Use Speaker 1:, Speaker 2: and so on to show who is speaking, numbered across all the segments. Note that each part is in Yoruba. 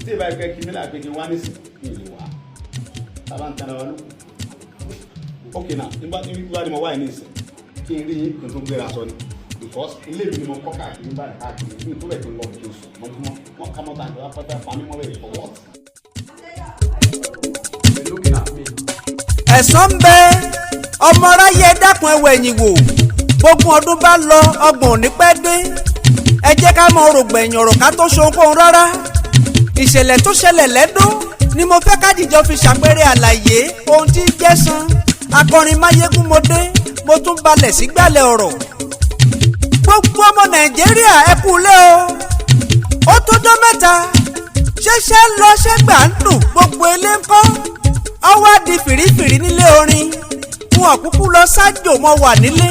Speaker 1: tí ìbá ìfẹ́ kí mílà gbégi wá nísìn ní ìlú wa tábà ń tẹnra wa lóko ok náà nígbà tí mo wá ní ìsìn kí n rí yín kí n tún gbéra sọ ni because ilé mi ni mo kọ́ káàkiri nígbà káàkiri ní ìtúbẹ̀ tó ń lọ kí n sùn mọ́júmọ́ wọn ká mọ́ta àgbẹ̀ pátá fami mọ́ bẹ̀rẹ̀ for what.
Speaker 2: ẹ̀san ń bẹ ọmọ aráyé dákun ẹwẹ̀ ẹ̀yìn wò gbogbo ọdún bá lọ ọgbọ̀n òní pẹ́ dé ẹ jẹ́ ká mọ rògbẹ̀yìn ọ̀rọ̀ ká tó ṣohunkóhun rárá ìṣẹ̀lẹ̀ tó ṣẹlẹ̀ lẹ́dún ni mo fẹ́ kájíjọ fi ṣàpẹẹrẹ àlàyé ohun tí ń jẹ́san akọrin máyégún mo dé mo tún balẹ̀ sígbàlẹ̀ ọ̀rọ̀ gbogbo ọmọ nàìjíríà ẹ kú lé o ó tójọ́ mẹ́ta ṣẹ̀ṣẹ̀ ń lọ ṣẹ́gbà ń dùn gbogbo ilé ńkọ́ ọwọ́ á di fìrífìrí nílé orin wọn kúkú lọ sájò mọ́ wà nílé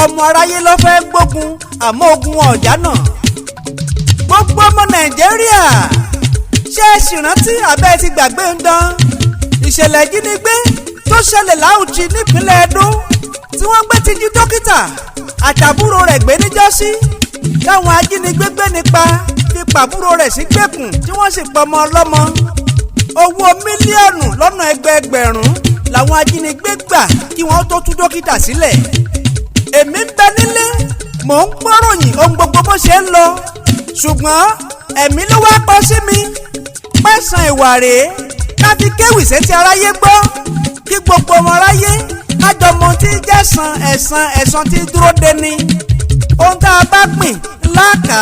Speaker 2: ọmọ aráyé ló fẹ́ gbógun àmọ́ ogun ọ̀já náà gbogbo ọmọ nàìjíríà ṣé ẹ sì rántí abẹ́ ti gbàgbé ń dán ìṣẹ̀lẹ̀ ìjínigbé tó ṣẹlẹ̀ láùjì nípínlẹ̀ Ẹdó tí wọ́n gbé ti jí dókítà àtàbúrò rẹ̀ gbé níjọ́sí táwọn ajínigbé gbé nípa fi pàbúrò rẹ̀ sí gbèkùn tí wọ́n sì pọmọ ọlọ́mọ owó mílíọ̀nù lọ́nà ẹgbẹẹgbẹ̀rún làwọn ajínigbé gbà kí wọ́n tó tú dókítà sílẹ̀ èmi ń bẹ nílé mò ń gbọ́ròyìn ohun gbogbo bó ṣe ń lọ ṣùgbọ́n ẹ̀mí ló wá pọ̀ sí mi pẹ̀sán ìwà rèé ká fi kéwì sétí aráyé gbọ́ kí gbogbo ọmọ aráyé ájọmọ tí jẹ́san ẹ̀san tí dúró de ni ohun tá a bá gbìn láàkà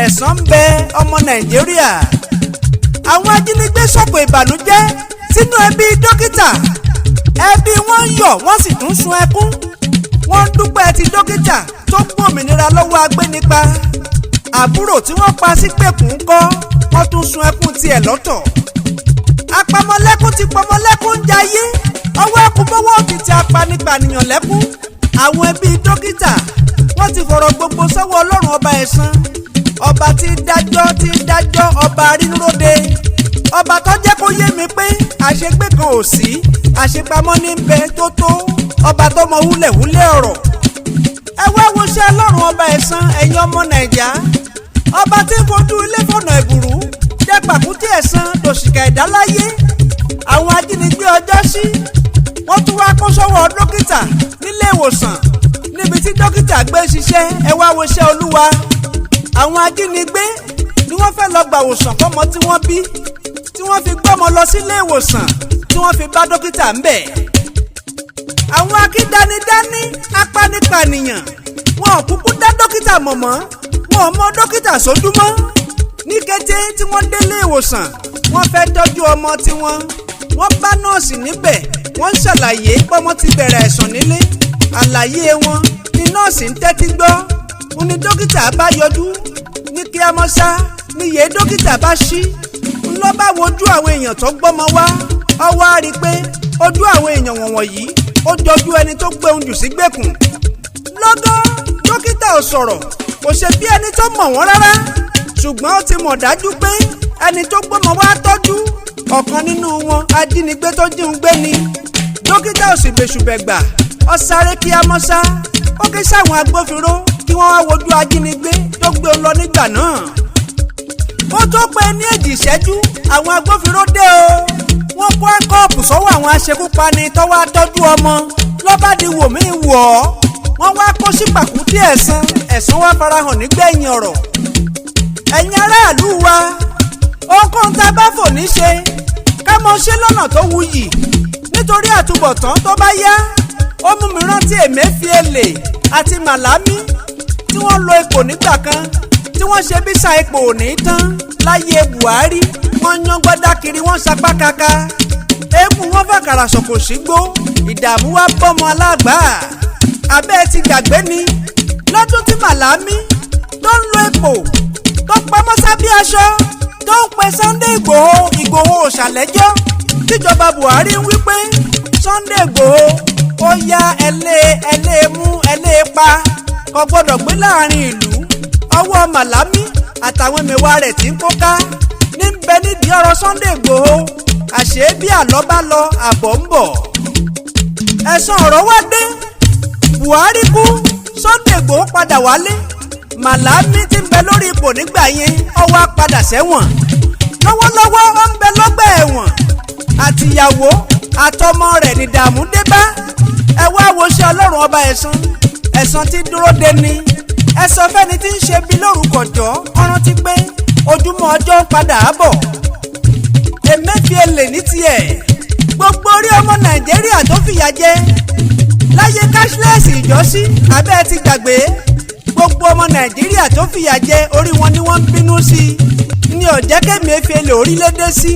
Speaker 2: ẹ̀san ń bẹ ọmọ nàìjíríà àwọn ajínigbé sọ̀kò ìbànújẹ́ sínú ẹbí dókítà ẹbí wọn yọ̀ wọ́n sì tún sun ẹkún wọ́n ń dúpẹ́ ti dókítà tó gbòmìnira lọ́wọ́ agbénipa àbúrò tí wọ́n pa sí gbèkùn ńkọ́ wọ́n tún sun ẹkún tiẹ̀ lọ́tọ̀ apamọ́lẹ́kún ti pọmọlẹ́kún ń jayé ọwọ́ ẹkún mọ́wọ́ ti ti apanipànìyàn lẹ́kún àwọn ẹbí dókítà wọ́n ti fọ̀rọ̀ gbogbo sọ́wọ́ ọlọ́run ọba ẹ̀san ọba tí dájọ́ ọba rínúróde ọba tó jẹ́ kó yé mi pé àṣegbé kan ò sí àṣepamọ́ ní bẹ tó ọba tó mọ húlẹ̀húlẹ̀ ọ̀rọ̀ ẹ wá wo ṣe ọlọ́run ọba ẹ̀san ẹ̀yin ọmọ nàìjà ọba tí ń fojú ilé fọ̀nà ẹ̀bùrú jẹ́ pàkúté ẹ̀san dòṣìkà ìdáláyé àwọn ajínigbé ọjọ́ sí wọ́n tún wá kó sọ́wọ́ dókítà nílé ìwòsàn níbi tí dókítà gbé ṣiṣẹ́ ẹ wá wo ṣe olúwa àwọn ajínigbé ni wọ́n fẹ́ lọ gbà wòsàn fọ́mọ tí wọ́n bí tí wọ́n fi gbọ́mọ lọ sílé ìwòsàn tí wọ́n fi bá dókítà ń bẹ̀ àwọn akídanidání apanipànìyàn wọn ò kúkú dá dókítà mọ̀ mọ́ wọn ò mọ dókítà sójú mọ́ ní kété tí wọ́n délé ìwòsàn wọ́n fẹ́ tọ́jú ọmọ tiwọn wọ́n bá nọ́ọ̀sì níbẹ̀ wọ́n ń ṣàlàyé pọ́mọ ti bẹ̀rẹ̀ àìsàn nílé àlàyé wọn ni nọ́ọ̀sì ń tẹ́tí gbọ́ ó ní dókítà bá yọjú ní kí á mọ́ sá níyè dókítà bá ṣí ń lọ bá wojú àwọn èèyàn tó gbọ́mọ wá ọwọ́ á rí i pé ojú àwọn èèyàn wọ̀nyí ó jọjú ẹni tó gbé ohun jù sí gbèkùn lọ́gán dókítà ò sọ̀rọ̀ kò ṣe bí ẹni tó mọ̀ wọ́n rárá ṣùgbọ́n ó ti mọ̀ dájú pé ẹni tó gbọ́mọ wá tọ́jú ọ̀kan nínú wọn ajínigbé tó jíun gbé ni dókítà ò sì bẹ̀ṣùbẹ̀gbà ó sáré kí á mọ́ sá ó ké sáwọn agbófinró kí wọ́n wá wojú ajínigbé tó gbé òun lọ nígbà náà ó tó pé ní èjì ìṣẹ́jú àwọn agbófinró dé o wọ́n kó kọ́ọ̀pù sọ́wọ́ àwọn aṣekúpani tó wá tọ́jú ọmọ lọ́ba di wò mí wọ̀ ọ́ wọ́n wá kó sí pàkúté ẹ̀san wá farahàn nígbẹ̀yìn ọ̀rọ̀ ẹ̀yin aráàlú wa ohunkóhun tá a bá fò ní ṣe ká mọ ṣe lọ́nà tó wuyì nítorí àtúbọ̀tán tó bá yá ó mú mi rántí Emefiele àti Malami tí wọ́n lo ipò nígbà kan tí wọ́n ṣe bí sa ipò ò ní tán láyé Buhari wọ́n yan gbọ́dá kiri wọ́n sapá kaka eégún wọn fàkàrà sọ̀kò sígbó ìdààmú wa bọ́mọ alágbà abẹ́ ti gbàgbé ni lọ́dún tí Malami tó ń lo ipò tó pamọ́ sábẹ́ aṣọ tó ń pe Sunday Ìgbòho òṣàlẹ́jọ́ tíjọba Buhari ń wí pé Sunday Ìgbòho ó yá ẹlẹ́ẹ̀mú ẹlẹ́ẹ̀pa kò gbọ́dọ̀ gbé láàrin ìlú ọwọ́ Malami àtàwọn mẹ́wàá rẹ̀ tí ń kó ká ní bẹ nídìí ọ̀rọ̀ Sunday Ìgbòho àṣé bí àlọ́ bá lọ àbọ̀ ń bọ̀ ẹ̀san ọ̀rọ̀ wá dé Buhari kú Sunday Ìgbòho padà wálé Malami tí ń bẹ lórí ipò nígbà yẹn ó wá padà sẹ́wọ̀n lọ́wọ́lọ́wọ́ ó ń bẹ lọ́gbà ẹ̀wọ̀n àtìyàwó àtọmọ rẹ̀ ní dààmú dé bá. ẹ wá wo ṣe ọlọ́run ọba ẹ̀san tí dúró de ni. ẹ sọ fẹ́ni tí ń ṣe bí lórúkọjọ́ ọ̀ràn ti pé ojúmọ́ ọjọ́ ń padà bọ̀. Emefiele ní tiẹ̀ gbogbo orí ọmọ Nàìjíríà tó fìyà jẹ láyé cashless ìjọ́sí abẹ́ ti gbàgbé. gbogbo ọmọ Nàìjíríà tó fìyà jẹ orí wọn ni wọ́n ń bínú sí i ní ọ̀jẹ́ k'Emefiele orílẹ̀-èdè sí.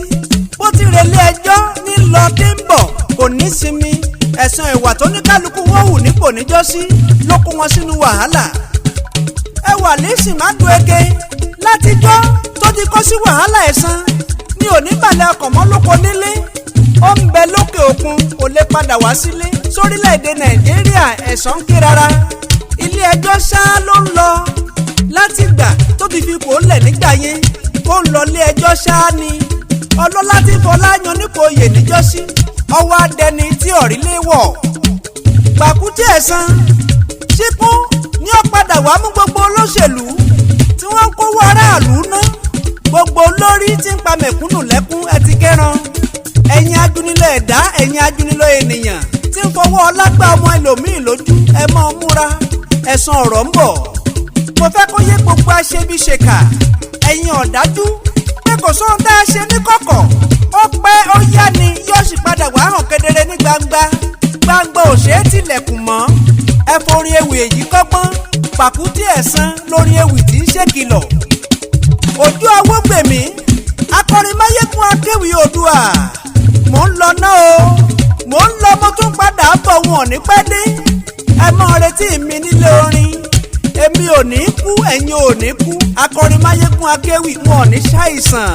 Speaker 2: bó ti relé ẹjọ́ ní lọ tí ń bọ̀ kò ní sinmi. ẹ̀san ìwà tó ní kálukú wọ́n hù nípò níjọ́sí ló kó wọn sínú wàhálà. ẹ wà lẹ́sìn má dùn eke látijọ́ tó ti kó sí wàhálà ẹ̀san ní oníbàlẹ̀ ọkọ̀ mọ́ lóko nílé. ó ń bẹ lókè òkun kò lè padà wá sílé. sórílẹ̀-èdè Nàìjíríà ẹ̀san ń ké rárá. ilé ẹjọ́ ṣáá ló ń lọ látìgbà tó ti fi kò lẹ̀ nígbà yẹn. ó ń lọ ilé ẹjọ́ ṣáá ni. ọlọ́lá tí fọlá yan nípò oyè níjọ́sí ọwọ́ adẹni tí ọ̀rí lé wọ̀. Pàkúté Èsan síkún ní ó padà wá mú gbogbo olóṣèlú tí wọ́n ń kówó aráàlú ná. gbogbo olórí tí ń pa mẹ̀kúnnù lẹ́kún ẹ ti kẹ́ran. ẹ̀yin ajúnilẹ̀ ẹ̀dá ẹ̀yin ajúnilẹ̀ ènìyàn tí ń fọwọ́ ọlá gbá ọmọ ẹlòmíì lójú ẹ mọ́ ọ múra. ẹ̀san ọ̀rọ̀ ń bọ̀. mo fẹ́ kó yé gbogbo aṣebiṣèkà ẹ̀yin ọ̀dájú pé kò sóhun tá a ṣe ní kọ̀kọ̀ ó pẹ́ ó yá ni yóò sì padà wá hàn kedere ní gbangba. gbangba ò ṣeé tilẹ̀kùn mọ́. ẹ forin ewì èyí kọ́gbọ́n. Pàkúté Èsan lórin ewì tí ń ṣèkìlọ̀. ojú awó gbèmí akọrin máyégún akéwì Oòduà. mò ń lọ náà o mò ń lọ mo tún padà bọ̀ wọn ò ní pẹ́ dé. ẹ mọ́ retí mi nílé orin. èmi ò ní kú ẹ̀yin ò ní kú akọrin máyégún akéwì wọn ò ní ṣàìsàn.